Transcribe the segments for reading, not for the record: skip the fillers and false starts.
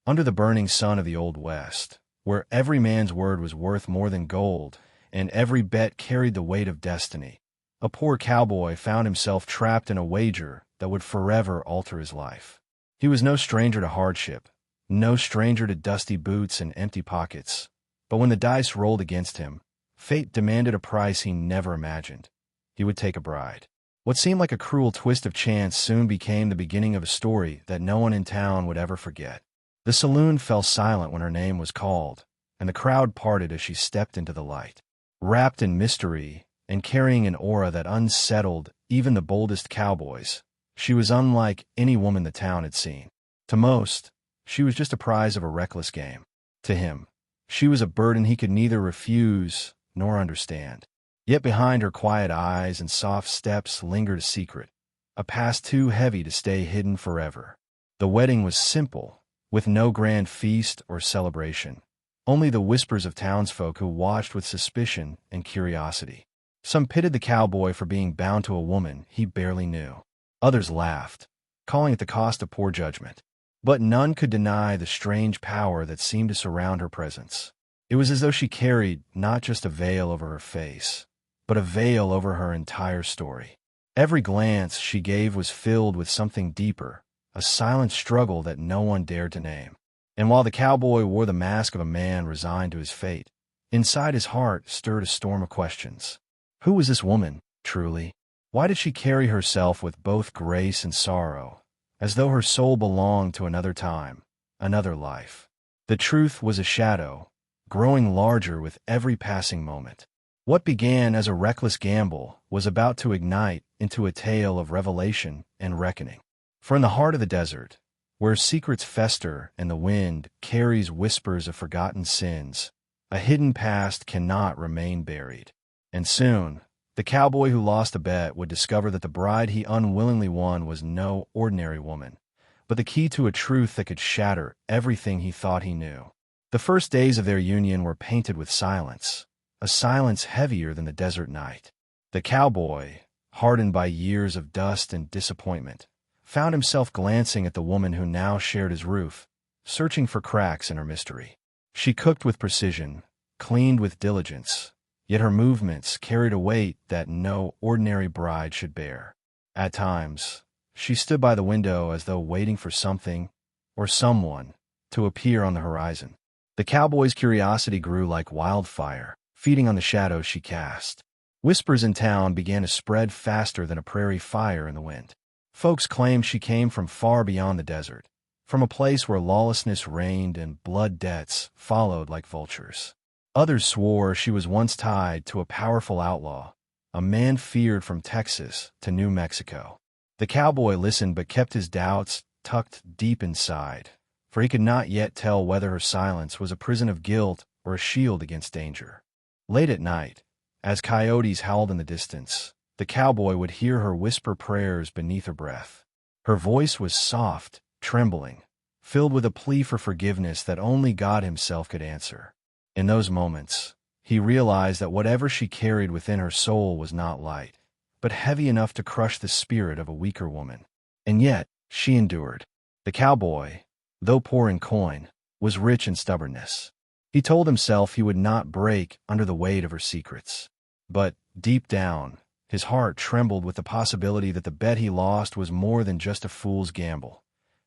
Under the burning sun of the Old West, where every man's word was worth more than gold, and every bet carried the weight of destiny, a poor cowboy found himself trapped in a wager that would forever alter his life. He was no stranger to hardship, no stranger to dusty boots and empty pockets, but when the dice rolled against him, fate demanded a price he never imagined. He would take a bride. What seemed like a cruel twist of chance soon became the beginning of a story that no one in town would ever forget. The saloon fell silent when her name was called, and the crowd parted as she stepped into the light. Wrapped in mystery and carrying an aura that unsettled even the boldest cowboys, she was unlike any woman the town had seen. To most, she was just a prize of a reckless game. To him, she was a burden he could neither refuse nor understand. Yet behind her quiet eyes and soft steps lingered a secret, a past too heavy to stay hidden forever. The wedding was simple, with no grand feast or celebration, only the whispers of townsfolk who watched with suspicion and curiosity. Some pitied the cowboy for being bound to a woman he barely knew. Others laughed, calling it the cost of poor judgment. But none could deny the strange power that seemed to surround her presence. It was as though she carried not just a veil over her face, but a veil over her entire story. Every glance she gave was filled with something deeper, a silent struggle that no one dared to name. And while the cowboy wore the mask of a man resigned to his fate, inside his heart stirred a storm of questions. Who was this woman, truly? Why did she carry herself with both grace and sorrow, as though her soul belonged to another time, another life? The truth was a shadow, growing larger with every passing moment. What began as a reckless gamble was about to ignite into a tale of revelation and reckoning. For in the heart of the desert, where secrets fester and the wind carries whispers of forgotten sins, a hidden past cannot remain buried. And soon, the cowboy who lost a bet would discover that the bride he unwillingly won was no ordinary woman, but the key to a truth that could shatter everything he thought he knew. The first days of their union were painted with silence, a silence heavier than the desert night. The cowboy, hardened by years of dust and disappointment, found himself glancing at the woman who now shared his roof, searching for cracks in her mystery. She cooked with precision, cleaned with diligence, yet her movements carried a weight that no ordinary bride should bear. At times, she stood by the window as though waiting for something or someone to appear on the horizon. The cowboy's curiosity grew like wildfire, feeding on the shadows she cast. Whispers in town began to spread faster than a prairie fire in the wind. Folks claimed she came from far beyond the desert, from a place where lawlessness reigned and blood debts followed like vultures. Others swore she was once tied to a powerful outlaw, a man feared from Texas to New Mexico. The cowboy listened but kept his doubts tucked deep inside, for he could not yet tell whether her silence was a prison of guilt or a shield against danger. Late at night, as coyotes howled in the distance, the cowboy would hear her whisper prayers beneath her breath. Her voice was soft, trembling, filled with a plea for forgiveness that only God himself could answer. In those moments, he realized that whatever she carried within her soul was not light, but heavy enough to crush the spirit of a weaker woman. And yet, she endured. The cowboy, though poor in coin, was rich in stubbornness. He told himself he would not break under the weight of her secrets. But, deep down, his heart trembled with the possibility that the bet he lost was more than just a fool's gamble.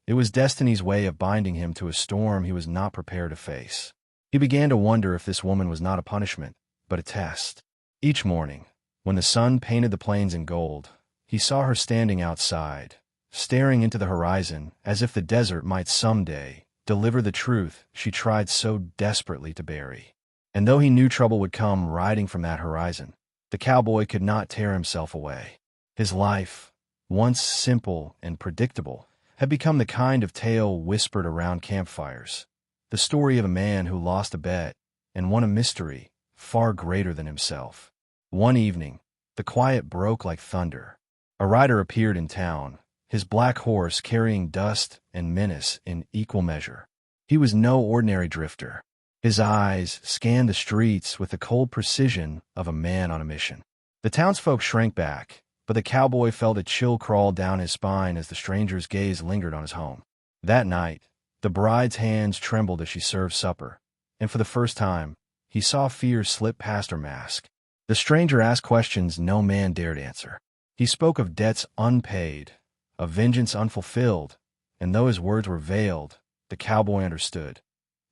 It was destiny's way of binding him to a storm he was not prepared to face. He began to wonder if this woman was not a punishment, but a test. Each morning, when the sun painted the plains in gold, he saw her standing outside, staring into the horizon as if the desert might someday deliver the truth she tried so desperately to bury. And though he knew trouble would come riding from that horizon, the cowboy could not tear himself away. His life, once simple and predictable, had become the kind of tale whispered around campfires, the story of a man who lost a bet and won a mystery far greater than himself. One evening, the quiet broke like thunder. A rider appeared in town, his black horse carrying dust and menace in equal measure. He was no ordinary drifter. His eyes scanned the streets with the cold precision of a man on a mission. The townsfolk shrank back, but the cowboy felt a chill crawl down his spine as the stranger's gaze lingered on his home. That night, The bride's hands trembled as she served supper, and for the first time, he saw fear slip past her mask. The stranger asked questions no man dared answer. He spoke of debts unpaid, of vengeance unfulfilled, and though his words were veiled, the cowboy understood.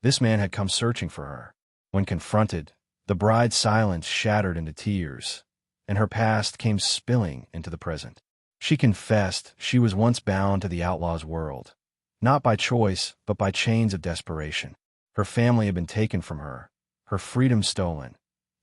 This man had come searching for her. When confronted, the bride's silence shattered into tears, and her past came spilling into the present. She confessed she was once bound to the outlaw's world, not by choice, but by chains of desperation. Her family had been taken from her, her freedom stolen,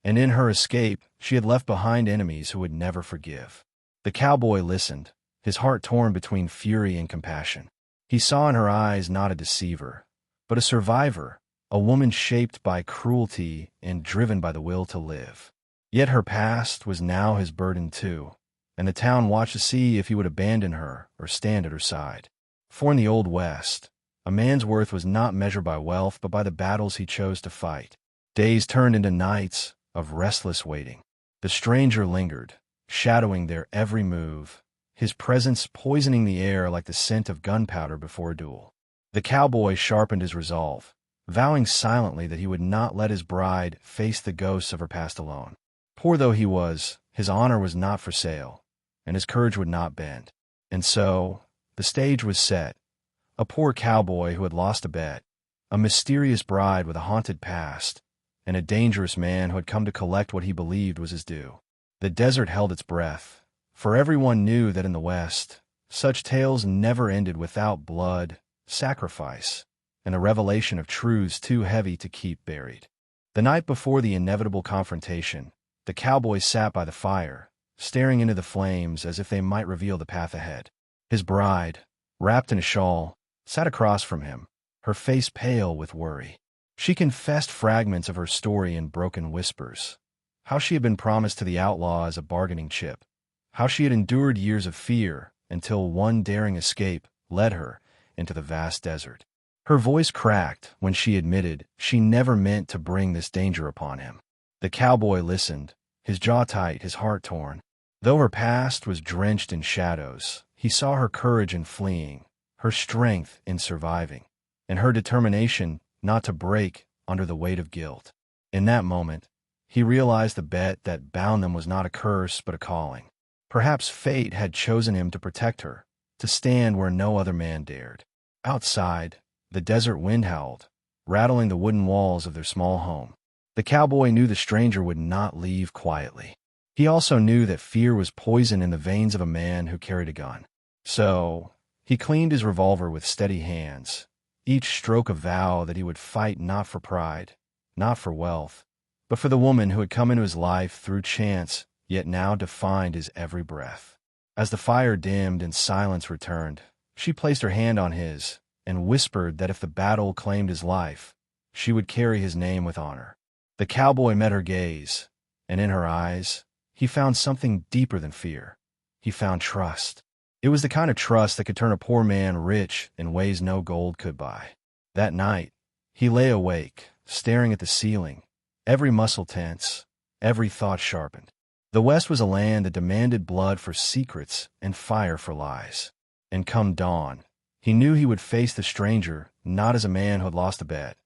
and in her escape, she had left behind enemies who would never forgive. The cowboy listened, his heart torn between fury and compassion. He saw in her eyes not a deceiver, but a survivor, a woman shaped by cruelty and driven by the will to live. Yet her past was now his burden too, and the town watched to see if he would abandon her or stand at her side. For in the Old West, a man's worth was not measured by wealth but by the battles he chose to fight. Days turned into nights of restless waiting. The stranger lingered, shadowing their every move, his presence poisoning the air like the scent of gunpowder before a duel. The cowboy sharpened his resolve, vowing silently that he would not let his bride face the ghosts of her past alone. Poor though he was, his honor was not for sale, and his courage would not bend. And so, the stage was set. A poor cowboy who had lost a bet, a mysterious bride with a haunted past, and a dangerous man who had come to collect what he believed was his due. The desert held its breath, for everyone knew that in the West, such tales never ended without blood, sacrifice, and the revelation of truths too heavy to keep buried. The night before the inevitable confrontation, the cowboy sat by the fire, staring into the flames as if they might reveal the path ahead. His bride, wrapped in a shawl, sat across from him, her face pale with worry. She confessed fragments of her story in broken whispers. How she had been promised to the outlaw as a bargaining chip. How she had endured years of fear until one daring escape led her into the vast desert. Her voice cracked when she admitted she never meant to bring this danger upon him. The cowboy listened, his jaw tight, his heart torn. Though her past was drenched in shadows, he saw her courage in fleeing, her strength in surviving, and her determination not to break under the weight of guilt. In that moment, he realized the bet that bound them was not a curse but a calling. Perhaps fate had chosen him to protect her, to stand where no other man dared. Outside, the desert wind howled, rattling the wooden walls of their small home. The cowboy knew the stranger would not leave quietly. He also knew that fear was poison in the veins of a man who carried a gun. So, he cleaned his revolver with steady hands, each stroke a vow that he would fight not for pride, not for wealth, but for the woman who had come into his life through chance, yet now defined his every breath. As the fire dimmed and silence returned, she placed her hand on his and whispered that if the battle claimed his life, she would carry his name with honor. The cowboy met her gaze, and in her eyes, he found something deeper than fear. He found trust. It was the kind of trust that could turn a poor man rich in ways no gold could buy. That night, he lay awake, staring at the ceiling, every muscle tense, every thought sharpened. The West was a land that demanded blood for secrets and fire for lies. And come dawn, he knew he would face the stranger not as a man who had lost a bet,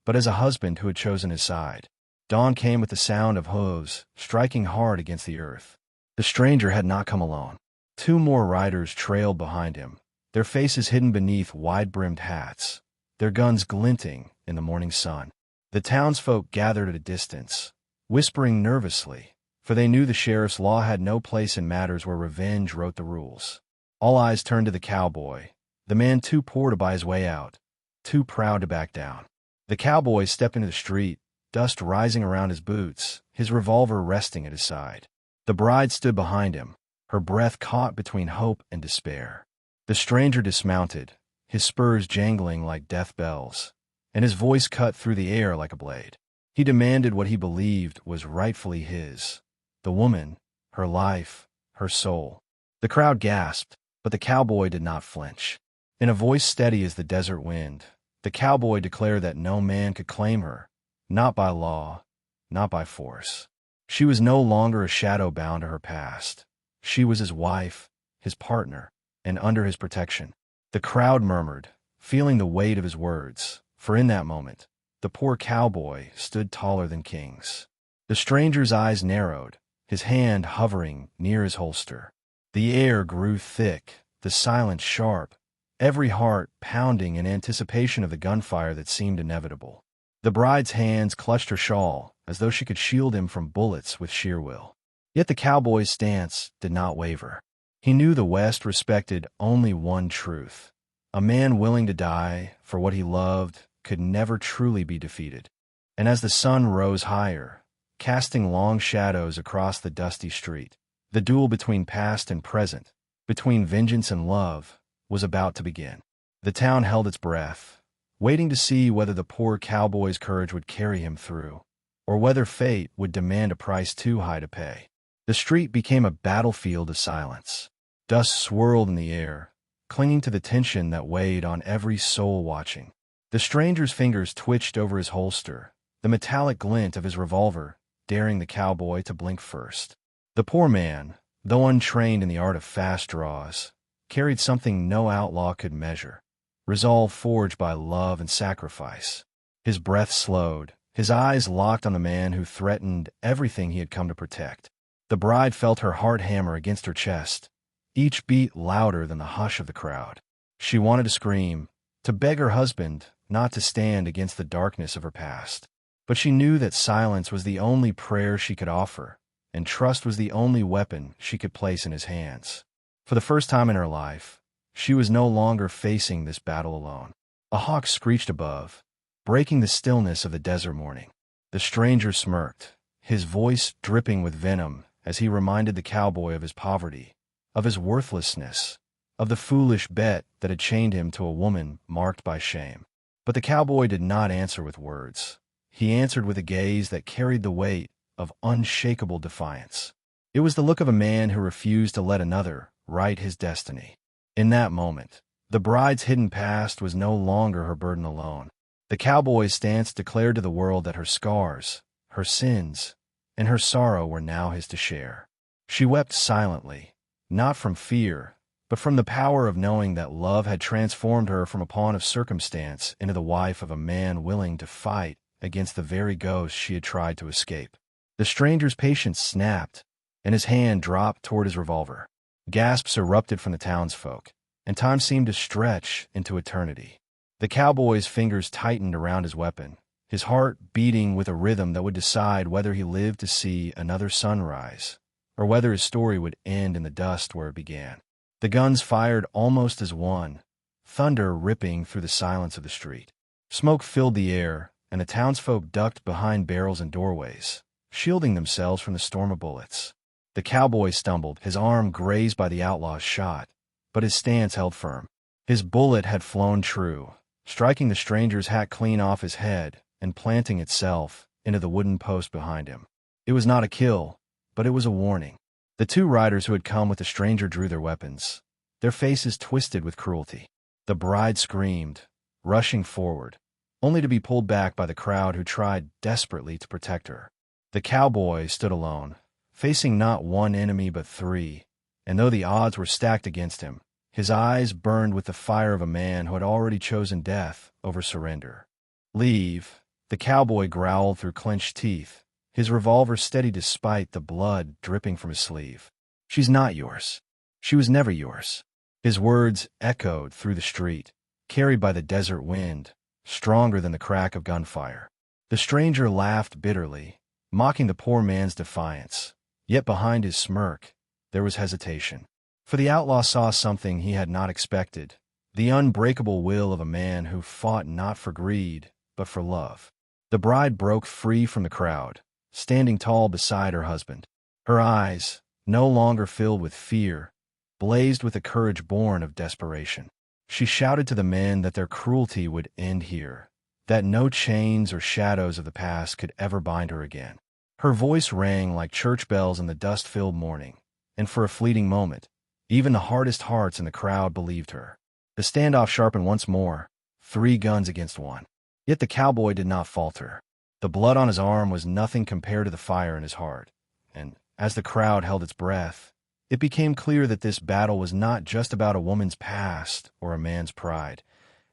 but as a husband who had chosen his side. Dawn came with the sound of hooves striking hard against the earth. The stranger had not come alone. 2 more riders trailed behind him, their faces hidden beneath wide-brimmed hats, their guns glinting in the morning sun. The townsfolk gathered at a distance, whispering nervously, for they knew the sheriff's law had no place in matters where revenge wrote the rules. All eyes turned to the cowboy, the man too poor to buy his way out, too proud to back down. The cowboy stepped into the street, dust rising around his boots, his revolver resting at his side. The bride stood behind him, her breath caught between hope and despair. The stranger dismounted, his spurs jangling like death bells, and his voice cut through the air like a blade. He demanded what he believed was rightfully his: the woman, her life, her soul. The crowd gasped, but the cowboy did not flinch. In a voice steady as the desert wind, the cowboy declared that no man could claim her, not by law, not by force. She was no longer a shadow bound to her past. She was his wife, his partner, and under his protection. The crowd murmured, feeling the weight of his words, for in that moment, the poor cowboy stood taller than kings. The stranger's eyes narrowed, his hand hovering near his holster. The air grew thick, the silence sharp, every heart pounding in anticipation of the gunfire that seemed inevitable. The bride's hands clutched her shawl, as though she could shield him from bullets with sheer will. Yet the cowboy's stance did not waver. He knew the West respected only one truth. A man willing to die for what he loved could never truly be defeated. And as the sun rose higher, casting long shadows across the dusty street, the duel between past and present, between vengeance and love, was about to begin. The town held its breath, waiting to see whether the poor cowboy's courage would carry him through, or whether fate would demand a price too high to pay. The street became a battlefield of silence. Dust swirled in the air, clinging to the tension that weighed on every soul watching. The stranger's fingers twitched over his holster, the metallic glint of his revolver daring the cowboy to blink first. The poor man, though untrained in the art of fast draws, carried something no outlaw could measure, resolve forged by love and sacrifice. His breath slowed, his eyes locked on the man who threatened everything he had come to protect. The bride felt her heart hammer against her chest, each beat louder than the hush of the crowd. She wanted to scream, to beg her husband not to stand against the darkness of her past. But she knew that silence was the only prayer she could offer, and trust was the only weapon she could place in his hands. For the first time in her life, she was no longer facing this battle alone. A hawk screeched above, breaking the stillness of the desert morning. The stranger smirked, his voice dripping with venom as he reminded the cowboy of his poverty, of his worthlessness, of the foolish bet that had chained him to a woman marked by shame. But the cowboy did not answer with words. He answered with a gaze that carried the weight of unshakable defiance. It was the look of a man who refused to let another write his destiny. In that moment, the bride's hidden past was no longer her burden alone. The cowboy's stance declared to the world that her scars, her sins, and her sorrow were now his to share. She wept silently, not from fear, but from the power of knowing that love had transformed her from a pawn of circumstance into the wife of a man willing to fight against the very ghost she had tried to escape. The stranger's patience snapped, and his hand dropped toward his revolver. Gasps erupted from the townsfolk, and time seemed to stretch into eternity. The cowboy's fingers tightened around his weapon, his heart beating with a rhythm that would decide whether he lived to see another sunrise, or whether his story would end in the dust where it began. The guns fired almost as one, thunder ripping through the silence of the street. Smoke filled the air, and the townsfolk ducked behind barrels and doorways, shielding themselves from the storm of bullets. The cowboy stumbled, his arm grazed by the outlaw's shot, but his stance held firm. His bullet had flown true, striking the stranger's hat clean off his head and planting itself into the wooden post behind him. It was not a kill, but it was a warning. The two riders who had come with the stranger drew their weapons, their faces twisted with cruelty. The bride screamed, rushing forward, only to be pulled back by the crowd who tried desperately to protect her. The cowboy stood alone, facing not one enemy but three, and though the odds were stacked against him, his eyes burned with the fire of a man who had already chosen death over surrender. "Leave," the cowboy growled through clenched teeth, his revolver steady despite the blood dripping from his sleeve. "She's not yours. She was never yours." His words echoed through the street, carried by the desert wind, stronger than the crack of gunfire. The stranger laughed bitterly, mocking the poor man's defiance. Yet behind his smirk, there was hesitation. For the outlaw saw something he had not expected, the unbreakable will of a man who fought not for greed, but for love. The bride broke free from the crowd, standing tall beside her husband. Her eyes, no longer filled with fear, blazed with a courage born of desperation. She shouted to the men that their cruelty would end here, that no chains or shadows of the past could ever bind her again. Her voice rang like church bells in the dust-filled morning, and for a fleeting moment, even the hardest hearts in the crowd believed her. The standoff sharpened once more, 3 guns against 1. Yet the cowboy did not falter. The blood on his arm was nothing compared to the fire in his heart, and as the crowd held its breath, it became clear that this battle was not just about a woman's past or a man's pride.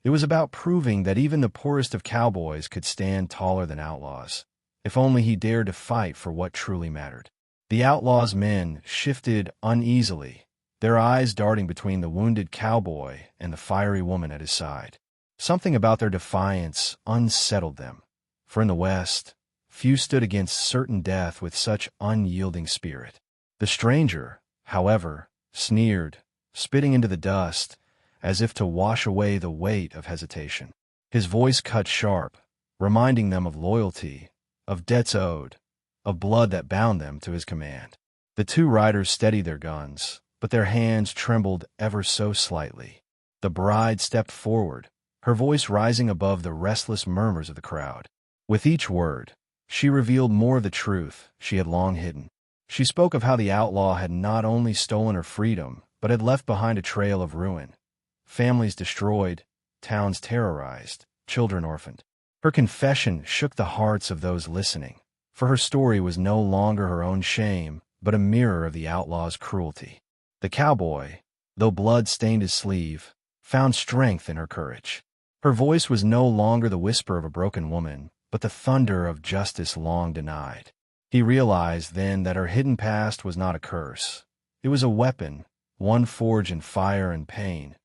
It was about proving that even the poorest of cowboys could stand taller than outlaws, if only he dared to fight for what truly mattered. The outlaw's men shifted uneasily, their eyes darting between the wounded cowboy and the fiery woman at his side. Something about their defiance unsettled them, for in the West, few stood against certain death with such unyielding spirit. The stranger, however, sneered, spitting into the dust, as if to wash away the weight of hesitation. His voice cut sharp, reminding them of loyalty, of debts owed, of blood that bound them to his command. The two riders steadied their guns, but their hands trembled ever so slightly. The bride stepped forward, her voice rising above the restless murmurs of the crowd. With each word, she revealed more of the truth she had long hidden. She spoke of how the outlaw had not only stolen her freedom, but had left behind a trail of ruin. Families destroyed, towns terrorized, children orphaned. Her confession shook the hearts of those listening, for her story was no longer her own shame, but a mirror of the outlaw's cruelty. The cowboy, though blood stained his sleeve, found strength in her courage. Her voice was no longer the whisper of a broken woman, but the thunder of justice long denied. He realized then that her hidden past was not a curse. It was a weapon, one forged in fire and pain,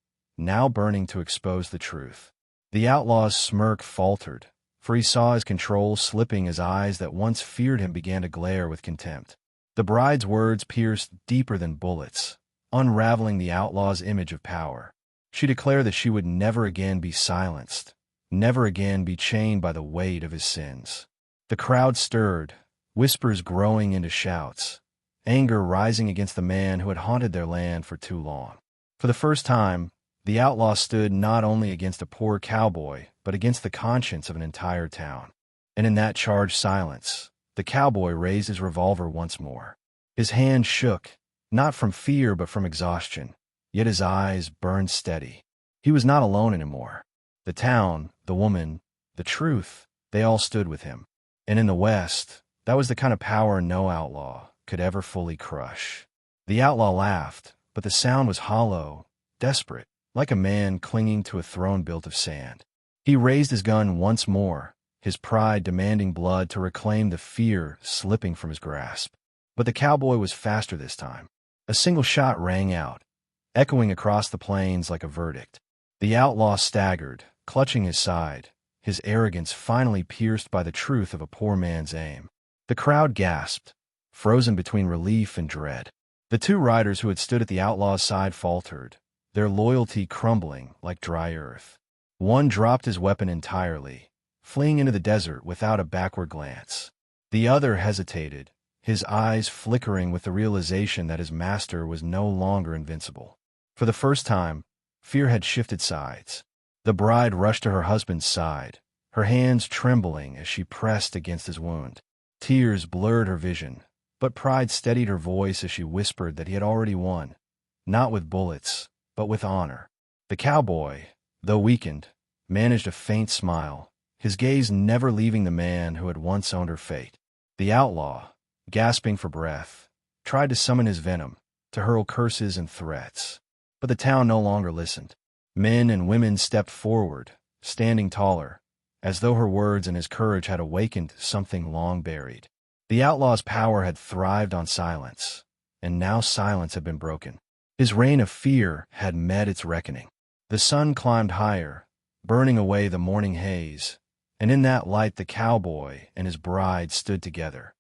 now burning to expose the truth. The outlaw's smirk faltered, for he saw his control slipping as eyes that once feared him began to glare with contempt. The bride's words pierced deeper than bullets, unraveling the outlaw's image of power. She declared that she would never again be silenced, never again be chained by the weight of his sins. The crowd stirred, whispers growing into shouts, anger rising against the man who had haunted their land for too long. For the first time, the outlaw stood not only against a poor cowboy, but against the conscience of an entire town. And in that charged silence, the cowboy raised his revolver once more. His hand shook, not from fear but from exhaustion, yet his eyes burned steady. He was not alone anymore. The town, the woman, the truth, they all stood with him. And in the West, that was the kind of power no outlaw could ever fully crush. The outlaw laughed, but the sound was hollow, desperate, like a man clinging to a throne built of sand. He raised his gun once more, his pride demanding blood to reclaim the fear slipping from his grasp. But the cowboy was faster this time. A single shot rang out, echoing across the plains like a verdict. The outlaw staggered, clutching his side, his arrogance finally pierced by the truth of a poor man's aim. The crowd gasped, frozen between relief and dread. The two riders who had stood at the outlaw's side faltered, their loyalty crumbling like dry earth. One dropped his weapon entirely, fleeing into the desert without a backward glance. The other hesitated, his eyes flickering with the realization that his master was no longer invincible. For the first time, fear had shifted sides. The bride rushed to her husband's side, her hands trembling as she pressed against his wound. Tears blurred her vision, but pride steadied her voice as she whispered that he had already won, not with bullets, but with honor. The cowboy, though weakened, managed a faint smile, his gaze never leaving the man who had once owned her fate. The outlaw, gasping for breath, tried to summon his venom, to hurl curses and threats. But the town no longer listened. Men and women stepped forward, standing taller, as though her words and his courage had awakened something long buried. The outlaw's power had thrived on silence, and now silence had been broken. His reign of fear had met its reckoning. The sun climbed higher, burning away the morning haze, and in that light the cowboy and his bride stood together,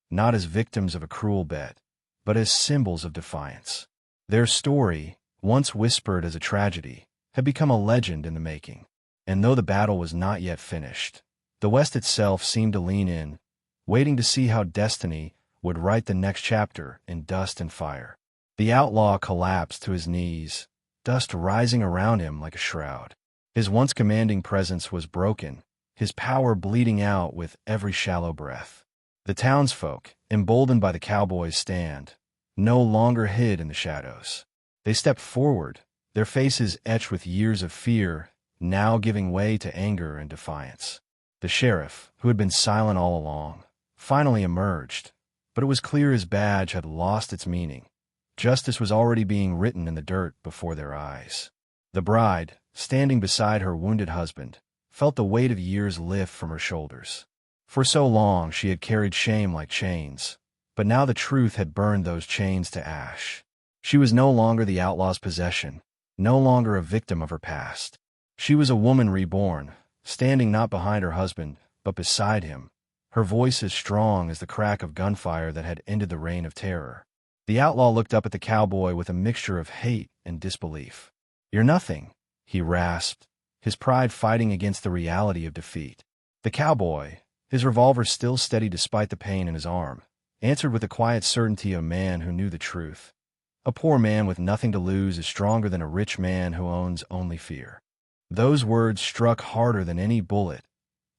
not as victims of a cruel bet, but as symbols of defiance. Their story, once whispered as a tragedy, had become a legend in the making. And though the battle was not yet finished, the West itself seemed to lean in, waiting to see how destiny would write the next chapter in dust and fire. The outlaw collapsed to his knees, dust rising around him like a shroud. His once commanding presence was broken, his power bleeding out with every shallow breath. The townsfolk, emboldened by the cowboy's stand, no longer hid in the shadows. They stepped forward, their faces etched with years of fear, now giving way to anger and defiance. The sheriff, who had been silent all along, finally emerged, but it was clear his badge had lost its meaning. Justice was already being written in the dirt before their eyes. The bride, standing beside her wounded husband, felt the weight of years lift from her shoulders. For so long she had carried shame like chains, but now the truth had burned those chains to ash. She was no longer the outlaw's possession, no longer a victim of her past. She was a woman reborn, standing not behind her husband, but beside him, her voice as strong as the crack of gunfire that had ended the reign of terror. The outlaw looked up at the cowboy with a mixture of hate and disbelief. "You're nothing," he rasped, his pride fighting against the reality of defeat. The cowboy, his revolver still steady despite the pain in his arm, answered with the quiet certainty of a man who knew the truth. A poor man with nothing to lose is stronger than a rich man who owns only fear. Those words struck harder than any bullet,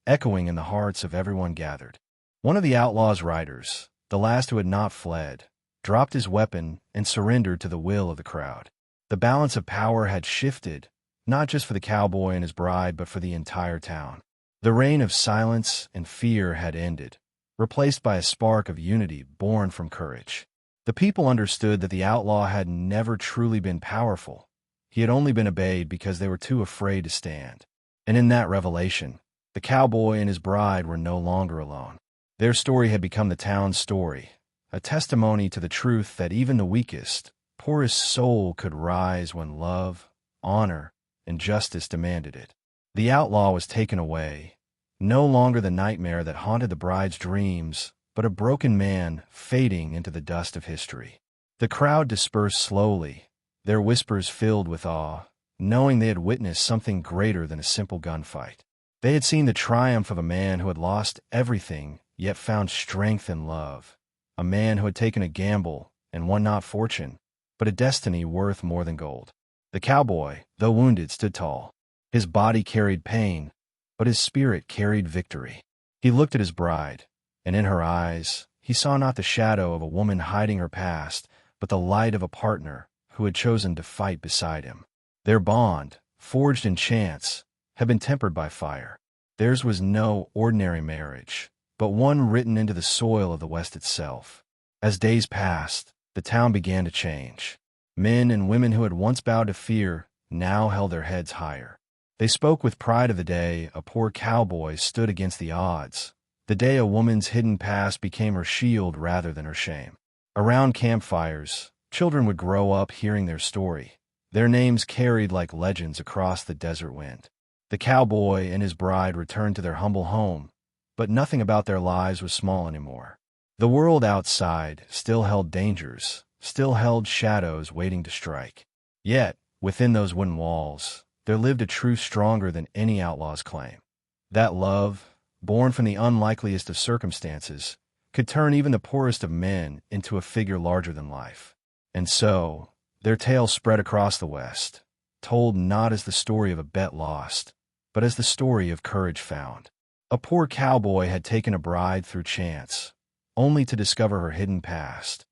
echoing in the hearts of everyone gathered. One of the outlaw's riders, the last who had not fled, dropped his weapon and surrendered to the will of the crowd. The balance of power had shifted, not just for the cowboy and his bride, but for the entire town. The reign of silence and fear had ended, replaced by a spark of unity born from courage. The people understood that the outlaw had never truly been powerful. He had only been obeyed because they were too afraid to stand. And in that revelation, the cowboy and his bride were no longer alone. Their story had become the town's story, a testimony to the truth that even the weakest, poorest soul could rise when love, honor, and justice demanded it. The outlaw was taken away, no longer the nightmare that haunted the bride's dreams, but a broken man fading into the dust of history. The crowd dispersed slowly, their whispers filled with awe, knowing they had witnessed something greater than a simple gunfight. They had seen the triumph of a man who had lost everything, yet found strength in love. A man who had taken a gamble and won not fortune, but a destiny worth more than gold. The cowboy, though wounded, stood tall. His body carried pain, but his spirit carried victory. He looked at his bride, and in her eyes, he saw not the shadow of a woman hiding her past, but the light of a partner who had chosen to fight beside him. Their bond, forged in chance, had been tempered by fire. Theirs was no ordinary marriage, but one written into the soil of the West itself. As days passed, the town began to change. Men and women who had once bowed to fear now held their heads higher. They spoke with pride of the day a poor cowboy stood against the odds, the day a woman's hidden past became her shield rather than her shame. Around campfires, children would grow up hearing their story, their names carried like legends across the desert wind. The cowboy and his bride returned to their humble home, but nothing about their lives was small anymore. The world outside still held dangers, still held shadows waiting to strike. Yet, within those wooden walls, there lived a truth stronger than any outlaw's claim. That love, born from the unlikeliest of circumstances, could turn even the poorest of men into a figure larger than life. And so, their tale spread across the West, told not as the story of a bet lost, but as the story of courage found. A poor cowboy had taken a bride through chance, only to discover her hidden past,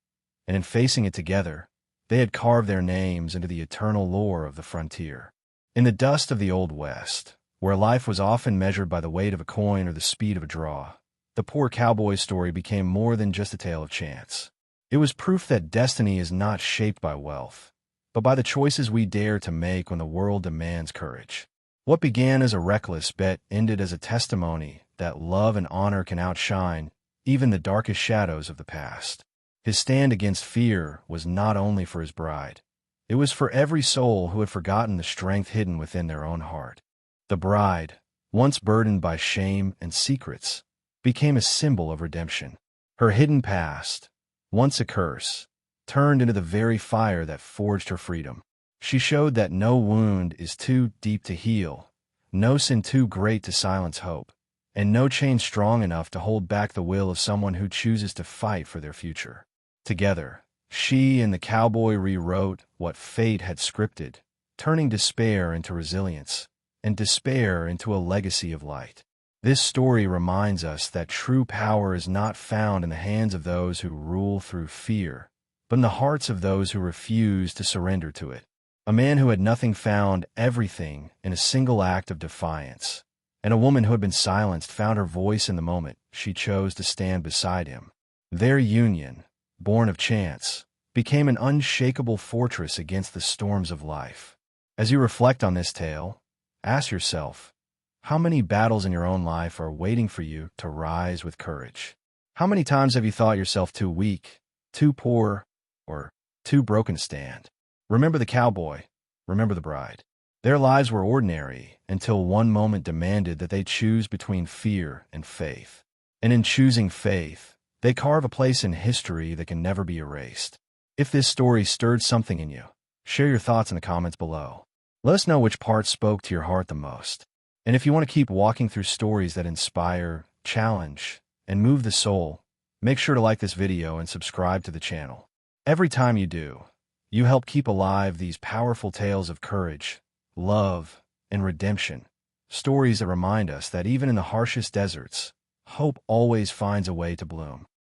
and in facing it together, they had carved their names into the eternal lore of the frontier. In the dust of the Old West, where life was often measured by the weight of a coin or the speed of a draw, the poor cowboy's story became more than just a tale of chance. It was proof that destiny is not shaped by wealth, but by the choices we dare to make when the world demands courage. What began as a reckless bet ended as a testimony that love and honor can outshine even the darkest shadows of the past. His stand against fear was not only for his bride. It was for every soul who had forgotten the strength hidden within their own heart. The bride, once burdened by shame and secrets, became a symbol of redemption. Her hidden past, once a curse, turned into the very fire that forged her freedom. She showed that no wound is too deep to heal, no sin too great to silence hope, and no chain strong enough to hold back the will of someone who chooses to fight for their future. Together, she and the cowboy rewrote what fate had scripted, turning despair into resilience, and despair into a legacy of light. This story reminds us that true power is not found in the hands of those who rule through fear, but in the hearts of those who refuse to surrender to it. A man who had nothing found everything in a single act of defiance, and a woman who had been silenced found her voice in the moment she chose to stand beside him. Their union, born of chance, became an unshakable fortress against the storms of life. As you reflect on this tale, Ask yourself, how many battles in your own life are waiting for you to rise with courage? How many times have you thought yourself too weak, too poor, or too broken to stand? Remember the cowboy. Remember the bride. Their lives were ordinary until one moment demanded that they choose between fear and faith. And in choosing faith, they carve a place in history that can never be erased. If this story stirred something in you, share your thoughts in the comments below. Let us know which part spoke to your heart the most. And if you want to keep walking through stories that inspire, challenge, and move the soul, make sure to like this video and subscribe to the channel. Every time you do, you help keep alive these powerful tales of courage, love, and redemption, stories that remind us that even in the harshest deserts, hope always finds a way to bloom.